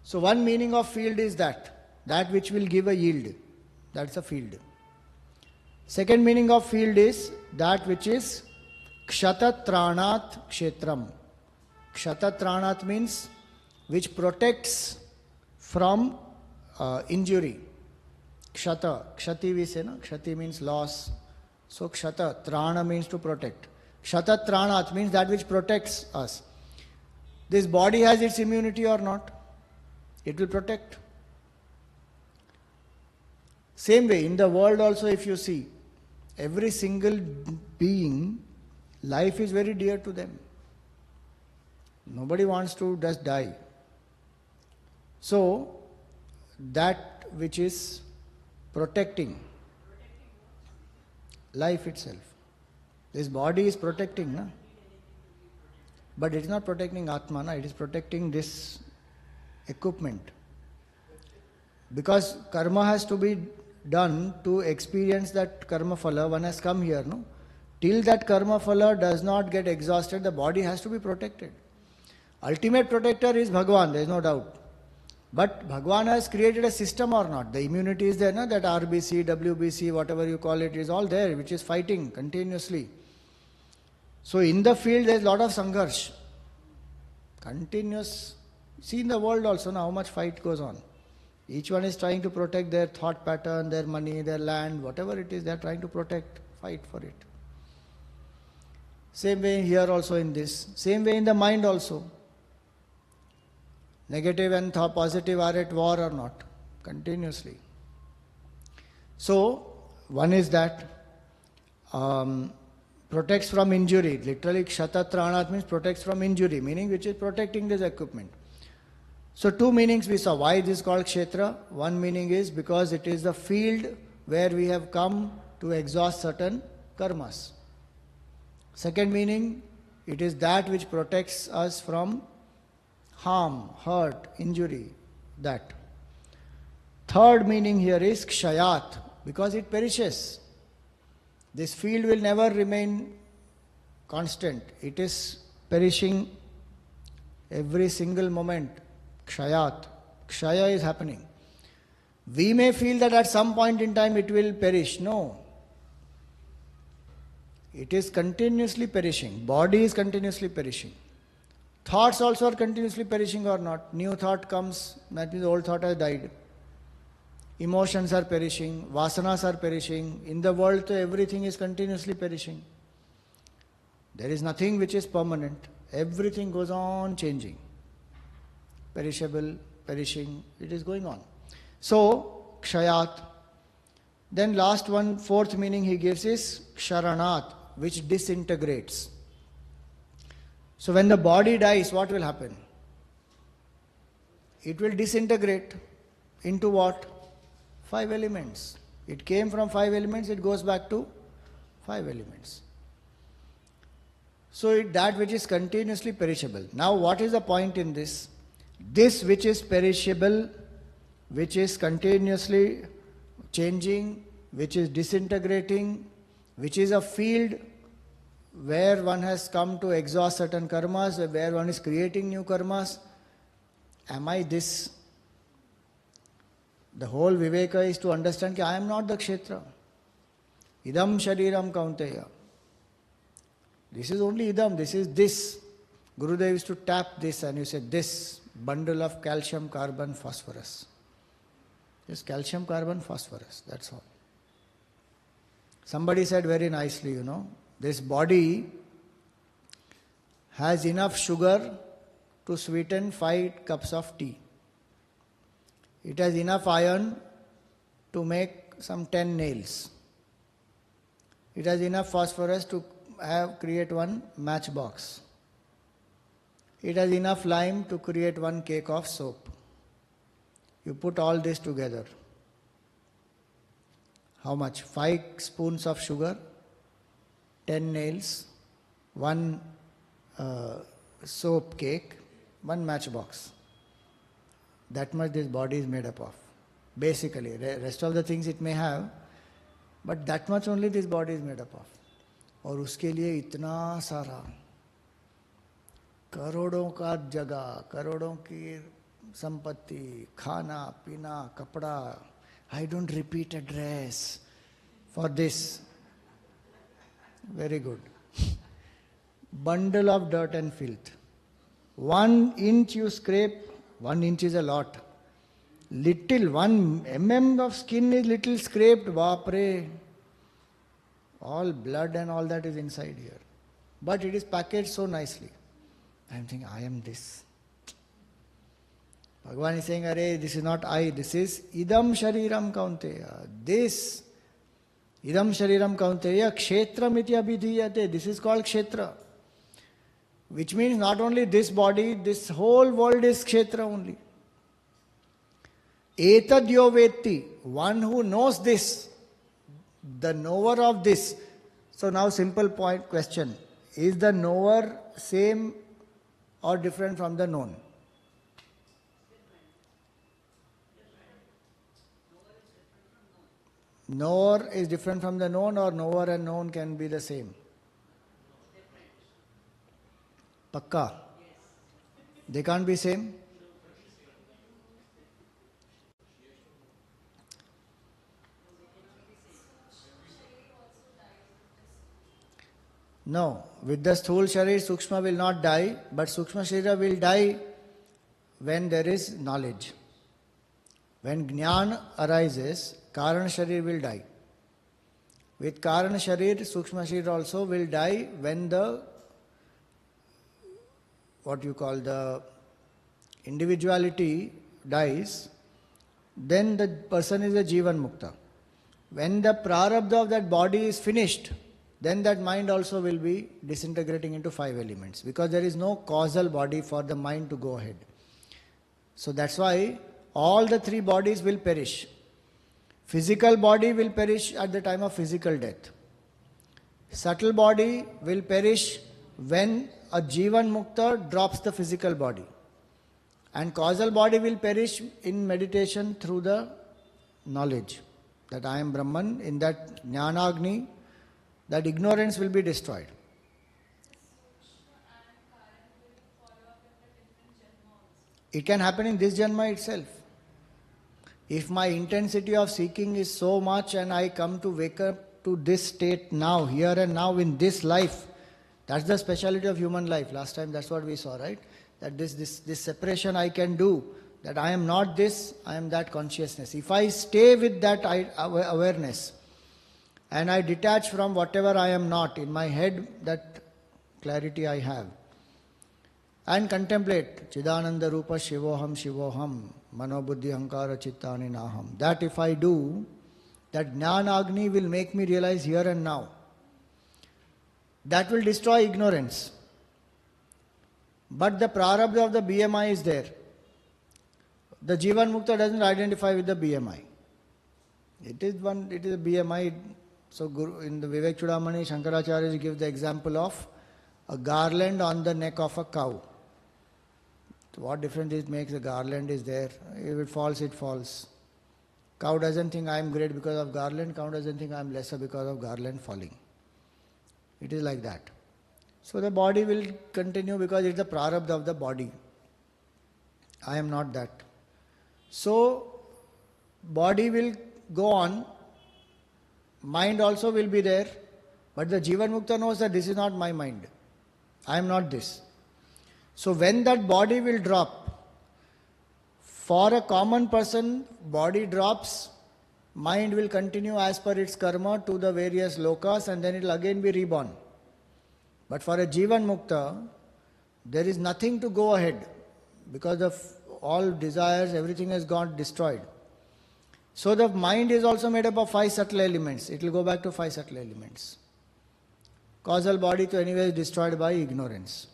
So one meaning of field is that which will give a yield. That's a field. Second meaning of field is that which is kshatatranat kshetram. Kshatatranat means which protects from injury. Kshata, kshati we say, no? Kshati means loss. So kshata, trana means to protect. Kshatatranat means that which protects us. This body has its immunity or not? It will protect. Same way, in the world also if you see, every single being, life is very dear to them. Nobody wants to just die. So, that which is protecting life itself. This body is protecting, na? But it is not protecting Atma, na? It is protecting this equipment. Because karma has to be done to experience that karma phala. One has come here, no? Till that karma phala does not get exhausted, the body has to be protected. Ultimate protector is Bhagavan, there is no doubt. But Bhagavan has created a system or not? The immunity is there, no? That RBC, WBC, whatever you call it, is all there, which is fighting continuously. So in the field there is a lot of sangharsh. Continuous. See in the world also now how much fight goes on. Each one is trying to protect their thought pattern, their money, their land, whatever it is, they are trying to protect, fight for it. Same way here also in this. Same way in the mind also. Negative and positive are at war or not? Continuously. So, one is that protects from injury. Literally, kshatatranat means protects from injury, meaning which is protecting this equipment. So, two meanings we saw. Why this is called kshetra? One meaning is because it is the field where we have come to exhaust certain karmas. Second meaning, it is that which protects us from harm, hurt, injury, that. Third meaning here is kshayat, because it perishes. This field will never remain constant. It is perishing every single moment. Kshayat. Kshaya is happening. We may feel that at some point in time it will perish. No. It is continuously perishing. Body is continuously perishing. Thoughts also are continuously perishing or not. New thought comes, that means the old thought has died. Emotions are perishing, vasanas are perishing. In the world, everything is continuously perishing. There is nothing which is permanent. Everything goes on changing. Perishable, perishing, it is going on. So, kshayat. Then last one, fourth meaning he gives is ksharanat, which disintegrates. So when the body dies, what will happen? It will disintegrate into what? 5 elements. It came from 5 elements, it goes back to 5 elements. So that which is continuously perishable. Now what is the point in this? This which is perishable, which is continuously changing, which is disintegrating, which is a field where one has come to exhaust certain karmas, where one is creating new karmas. Am I this? The whole Viveka is to understand that I am not the kshetra. Idam shariram kaunteya. This is only idam, this is this. Gurudev used to tap this and you say this bundle of calcium, carbon, phosphorus. Just calcium, carbon, phosphorus, that's all. Somebody said very nicely, this body has enough sugar to sweeten 5 cups of tea. It has enough iron to make some 10 nails. It has enough phosphorus to create 1 matchbox. It has enough lime to create 1 cake of soap. You put all this together. How much? 5 spoons of sugar, 10 nails, 1 soap cake, 1 matchbox. That much this body is made up of. Basically, rest of the things it may have, but that much only this body is made up of. और उसके लिए इतना सारा करोड़ों का जगह, करोड़ों की संपत्ति, खाना, पीना, कपड़ा. I don't repeat address for this. Very good. Bundle of dirt and filth. 1 inch you scrape, 1 inch is a lot. Little, 1 mm of skin is little scraped, vapre. All blood and all that is inside here. But it is packaged so nicely. I am thinking, I am this. Bhagavan is saying, Arey, this is not I, this is idam shariram kaunteya. This idam shariram kaunteya kshetram iti abhidhiyate. This is called kshetra. Which means not only this body, this whole world is kshetra only. Etad yo vetti, one who knows this, the knower of this. So now simple point question. Is the knower same or different from the known? Knower is different from the known, or knower and known can be the same? Pakka? They can't be same? No. With the sthul sharir, Sukshma will not die, but Sukshma Sharira will die when there is knowledge. When Jnana arises, Karana Sharir will die. With Karana Sharir, Sukshma Sharir also will die when the, the individuality dies, then the person is a Jivan Mukta. When the prarabdha of that body is finished, then that mind also will be disintegrating into 5 elements, because there is no causal body for the mind to go ahead. So that's why all the 3 bodies will perish. Physical body will perish at the time of physical death. Subtle body will perish when a Jivan Mukta drops the physical body. And causal body will perish in meditation through the knowledge that I am Brahman. In that Jnanagni, that ignorance will be destroyed. It can happen in this Janma itself. If my intensity of seeking is so much and I come to wake up to this state now, here and now in this life, that's the speciality of human life. Last time that's what we saw, right? That this separation I can do, that I am not this, I am that consciousness. If I stay with that awareness and I detach from whatever I am not, in my head that clarity I have, and contemplate Chidananda Rupa Shivoham Mano Buddhi Ahankara Chittani Naham. That if I do, that Jnana Agni will make me realize here and now. That will destroy ignorance. But the prarabdha of the BMI is there. The Jivan Mukta doesn't identify with the BMI. It is a BMI. So in the Vivek Chudamani, Shankaracharya gives the example of a garland on the neck of a cow. So what difference it makes? The garland is there. If it falls, it falls. Cow doesn't think I am great because of garland. Cow doesn't think I am lesser because of garland falling. It is like that. So the body will continue because it's the prarabdha of the body. I am not that. So body will go on. Mind also will be there. But the Jivan Mukta knows that this is not my mind. I am not this. So when that body will drop, for a common person, body drops, mind will continue as per its karma to the various lokas and then it will again be reborn. But for a Jivan Mukta, there is nothing to go ahead because of all desires, everything has got destroyed. So the mind is also made up of 5 subtle elements. It will go back to 5 subtle elements. Causal body to anyway is destroyed by ignorance.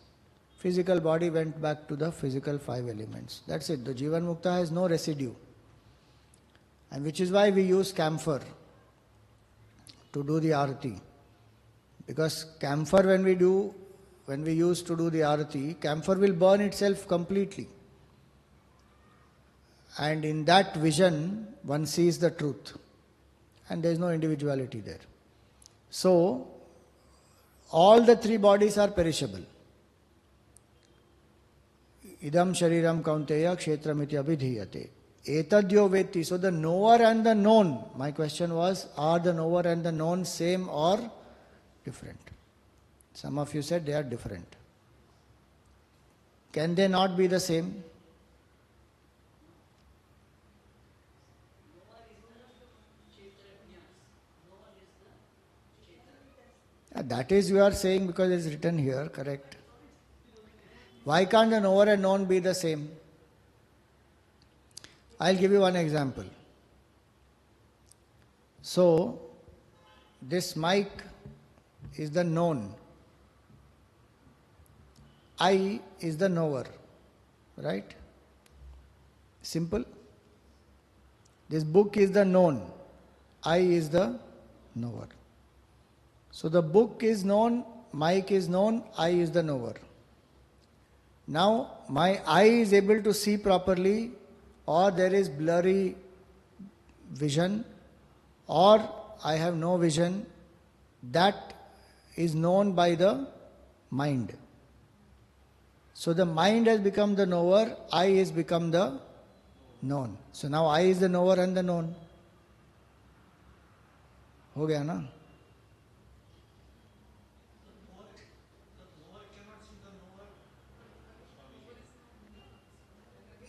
Physical body went back to the physical 5 elements. That's it. The Jivan Mukta has no residue. And which is why we use camphor to do the arati. Because camphor when we use to do the arati, camphor will burn itself completely. And in that vision, one sees the truth. And there is no individuality there. So, all the 3 bodies are perishable. Idam shariram kaunteya kshetramiti abhidhiyate. Etadyo veti. So the knower and the known. My question was, are the knower and the known same or different? Some of you said they are different. Can they not be the same? That is you are saying because it is written here, correct? Why can't the knower and known be the same? I'll give you one example. So, this mic is the known. I is the knower. Right? Simple. This book is the known. I is the knower. So the book is known, mic is known, I is the knower. Now, my eye is able to see properly, or there is blurry vision, or I have no vision. That is known by the mind. So the mind has become the knower, I has become the known. So now I is the knower and the known. हो गया ना?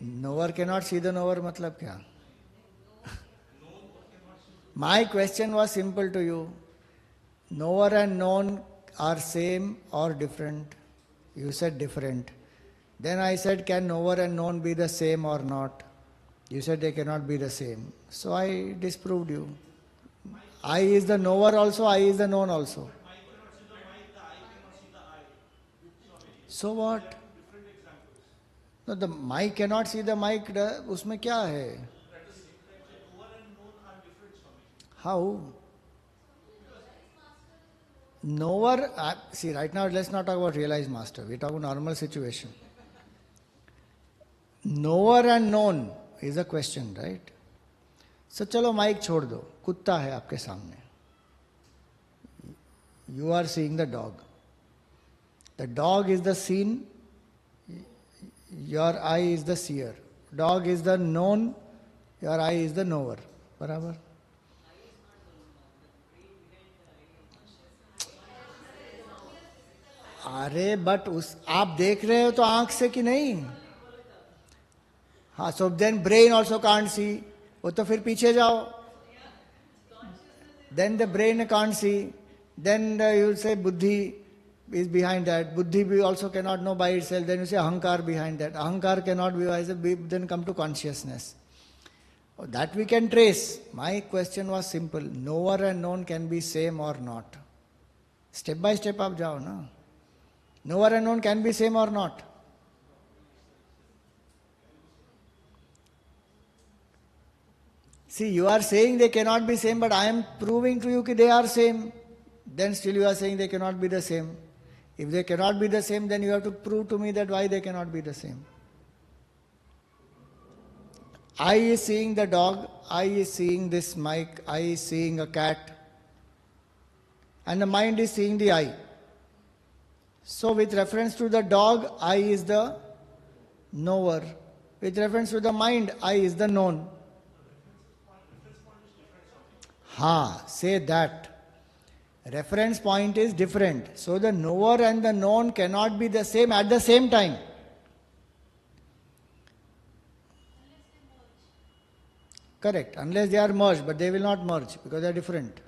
Knower cannot see the knower, matlab kya? My question was simple to you. Knower and known are same or different? You said different. Then I said, can knower and known be the same or not? You said they cannot be the same. So I disproved you. I is the knower also, I is the known also. So what? No, the mic cannot see the mic. उसमें क्या है? How? Knower, see right now let's not talk about realized master. We talk about normal situation. knower and known is a question, right? So चलो mic छोड़ दो, कुत्ता है आपके सामने. You are seeing the dog. The dog is the seen, your eye is the seer. Dog is the known, your eye is the knower. बराबर? अरे but उस आप देख रहे हो तो आंख से कि नहीं? हाँ, so then brain also can't see. वो तो फिर पीछे जाओ. Then the brain can't see. Then you say buddhi is behind that. Buddhi we also cannot know by itself. Then you say ahankar behind that. Ahankar cannot be wise. Then come to consciousness. That we can trace. My question was simple. Knower and known can be same or not. Step by step आप जाओ ना. Knower and known can be same or not. See, you are saying they cannot be same, but I am proving to you that they are same. Then still you are saying they cannot be the same. If they cannot be the same, then you have to prove to me that why they cannot be the same. Eye is seeing the dog, eye is seeing this mic, eye is seeing a cat, and the mind is seeing the eye. So with reference to the dog, eye is the knower. With reference to the mind, eye is the known. Say that. Reference point is different. So the knower and the known cannot be the same at the same time. Correct, unless they are merged, but they will not merge because they are different.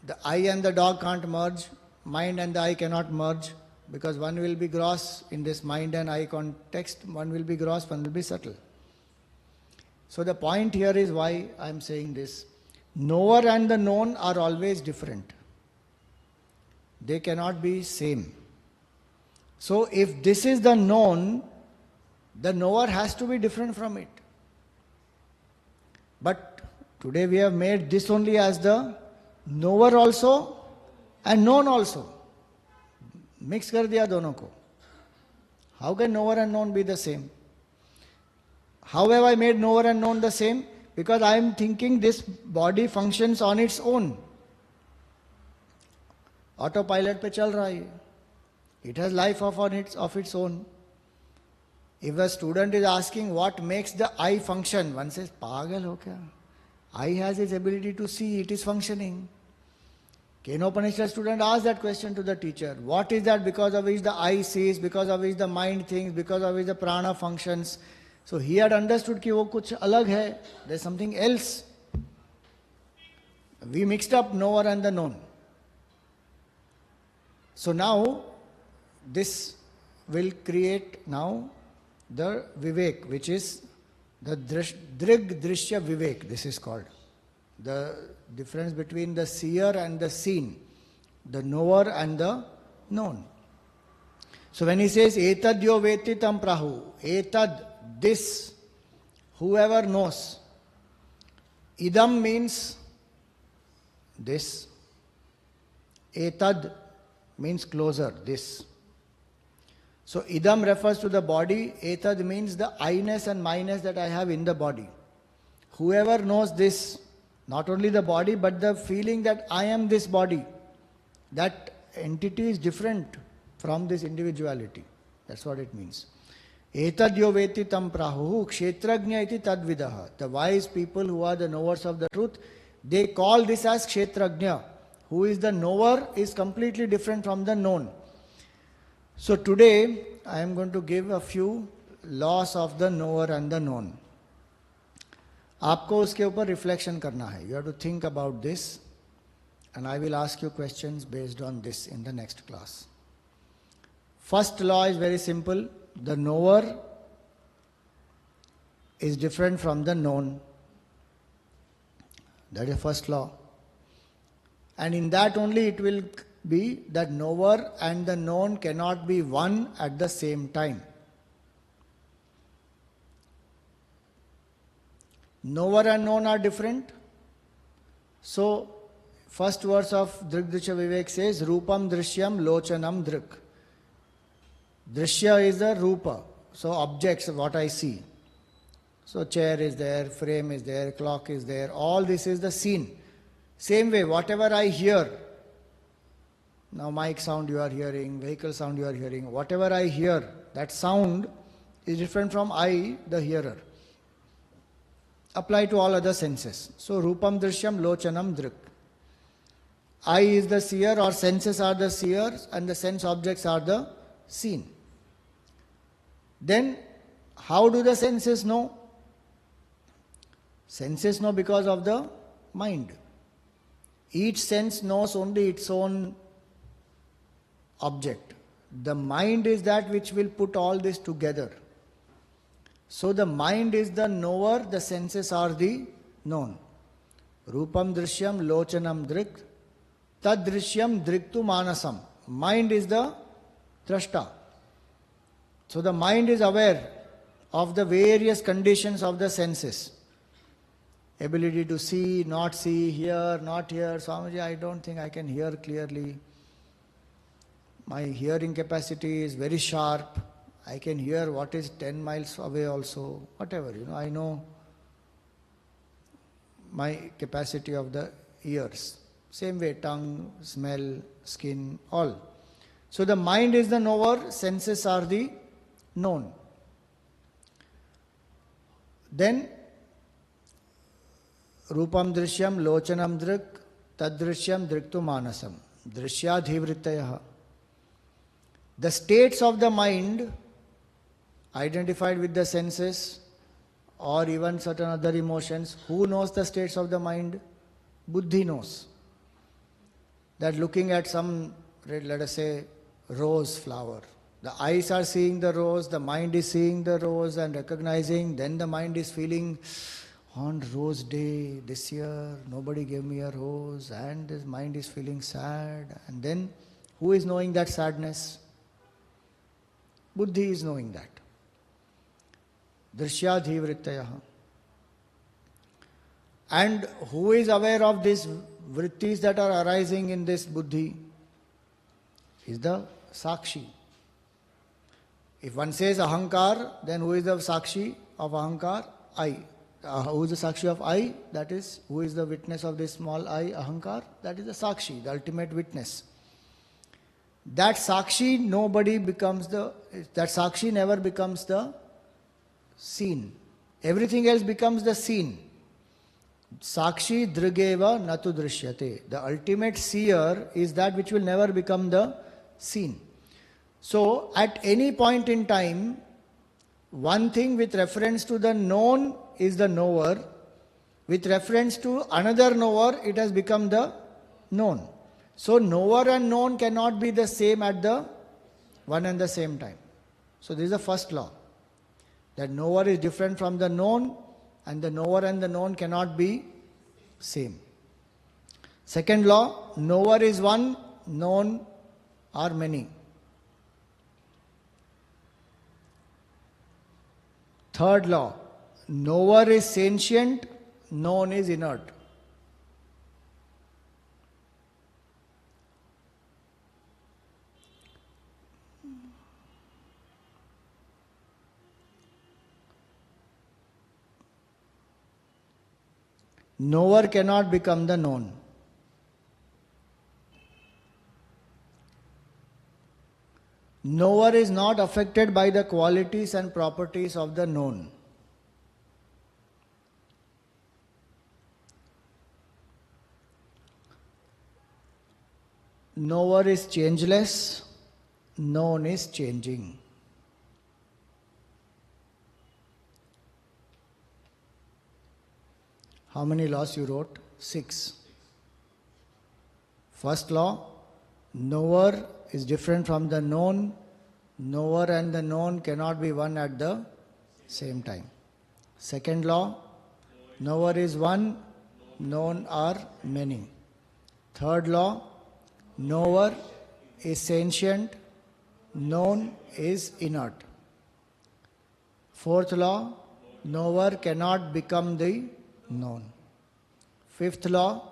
The eye and the dog can't merge, mind and the eye cannot merge because one will be gross in this mind and eye context, one will be gross, one will be subtle. So the point here is why I am saying this. Knower and the known are always different. They cannot be same. So if this is the known, the knower has to be different from it. But today we have made this only as the knower also and known also. Mix kar diya dono ko. How can knower and known be the same? How have I made knower and known the same? Because I am thinking this body functions on its own. Autopilot पे चल रहा है. It has life of its own. If a student is asking what makes the eye function, one says, पागल हो क्या? Eye has its ability to see, it is functioning. Kenopanishad student asked that question to the teacher. What is that because of which the eye sees, because of which the mind thinks, because of which the prana functions? So he had understood कि वो कुछ अलग है. There is something else. We mixed up knower and the known. So now this will create now the vivek, which is the drig drishya vivek, this is called. The difference between the seer and the seen, the knower and the known. So when he says etad yo veti tam prahu, etad, this, whoever knows. Idam means this. Etad means closer, this. So idam refers to the body, etad means the I-ness and my-ness that I have in the body. Whoever knows this, not only the body but the feeling that I am this body, that entity is different from this individuality. That's what it means. Etad yo veti tam prahu kshetrajna iti tadvidaha. The wise people who are the knowers of the truth, they call this as kshetrajna. Who is the knower is completely different from the known. So today I am going to give a few laws of the knower and the known. आपको उसके ऊपर reflection करना है. You have to think about this and I will ask you questions based on this in the next class. First law is very simple. The knower is different from the known. That is first law. And in that only it will be that knower and the known cannot be one at the same time. Knower and known are different. So, first verse of Drig Drishya Vivek says, Rupam Drishyam Lochanam Drik. Drishya is the Rupa. So objects, what I see. So chair is there, frame is there, clock is there, all this is the scene. Same way, whatever I hear, now mic sound you are hearing, vehicle sound you are hearing, whatever I hear, that sound is different from I, the hearer. Apply to all other senses. So rupam drishyam lochanam drik. I is the seer, or senses are the seers, and the sense objects are the seen. Then how do the senses know? Senses know because of the mind. Each sense knows only its own object. The mind is that which will put all this together. So the mind is the knower, the senses are the known. Rupam drishyam lochanam drik, tad drishyam driktu manasam. Mind is the drashta. So the mind is aware of the various conditions of the senses. Ability to see, not see, hear, not hear. Swamiji, I don't think I can hear clearly. My hearing capacity is very sharp. I can hear what is 10 miles away also. Whatever, I know my capacity of the ears. Same way, tongue, smell, skin, all. So the mind is the knower, senses are the known. Then Rupam drishyam lochanam drik tadrishyam driktu manasam drishyadhivrittayaha. The states of the mind identified with the senses or even certain other emotions, who knows the states of the mind? Buddhi knows. That looking at some, let us say, rose flower. The eyes are seeing the rose, the mind is seeing the rose and recognizing, then the mind is feeling, on rose day this year, nobody gave me a rose, and the mind is feeling sad. And then, who is knowing that sadness? Buddhi is knowing that. Drishyadhivrittayaha. And who is aware of these vrittis that are arising in this buddhi? Is the sakshi. If one says ahankar, then who is the sakshi of ahankar? I. Who is the sakshi of I? That is, who is the witness of this small I, ahankar? That is the sakshi, the ultimate witness. That sakshi that sakshi never becomes the seen. Everything else becomes the seen. Sakshi drigeva natu drishyate. The ultimate seer is that which will never become the seen. So, at any point in time, one thing with reference to the known is the knower. With reference to another knower, it has become the known. So, knower and known cannot be the same at the one and the same time. So, this is the first law. That knower is different from the known, and the knower and the known cannot be same. Second law, knower is one, known are many. Third law, knower is sentient, known is inert. Knower cannot become the known. Knower is not affected by the qualities and properties of the known. Knower is changeless, known is changing. How many laws you wrote? 6. First law, knower is different from the known. Knower and the known cannot be one at the same time. Second law, knower is one, known are many. Third law, knower is sentient, known is inert. Fourth law, knower cannot become the known. Fifth law,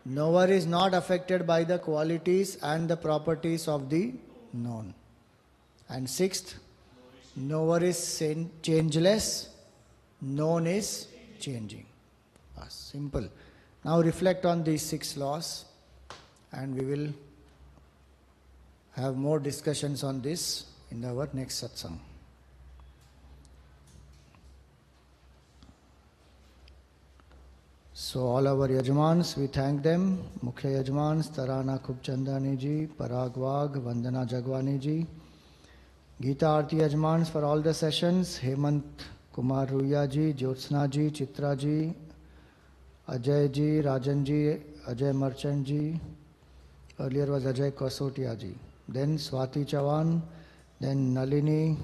knower is not affected by the qualities and the properties of the known. And sixth, Knower is changeless, known is changing. Simple. Now reflect on these 6 laws and we will have more discussions on this in our next satsang. So all our Yajmans, we thank them. Mukhya Yajmans, Tarana Khubchandani ji, Parag Wagh, Vandana Jagwani ji. Gita Aarti Yajmans for all the sessions, Hemant Kumar Ruya ji, Jyotsna ji, Chitra ji, Ajay ji, Rajan ji, Ajay Marchand ji. Earlier was Ajay Kasotia ji. Then Swati Chavan, then Nalini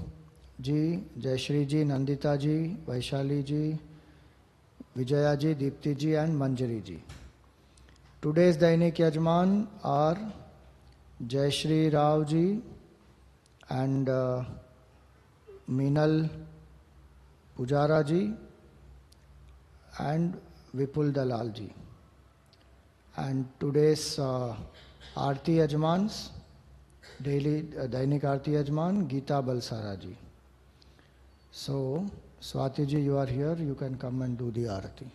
ji, Jayashri ji, Nandita ji, Vaishali ji, Vijaya ji, Deepti ji and Manjari ji. Today's Dainik Yajman are Jayashri Rao ji and Meenal Pujara ji and Vipul Dalal ji. And today's Aarti Yajmans, daily Dainik Aarti Yajman, Geeta Balsara ji. So, Swati ji, you are here, you can come and do the Aarti.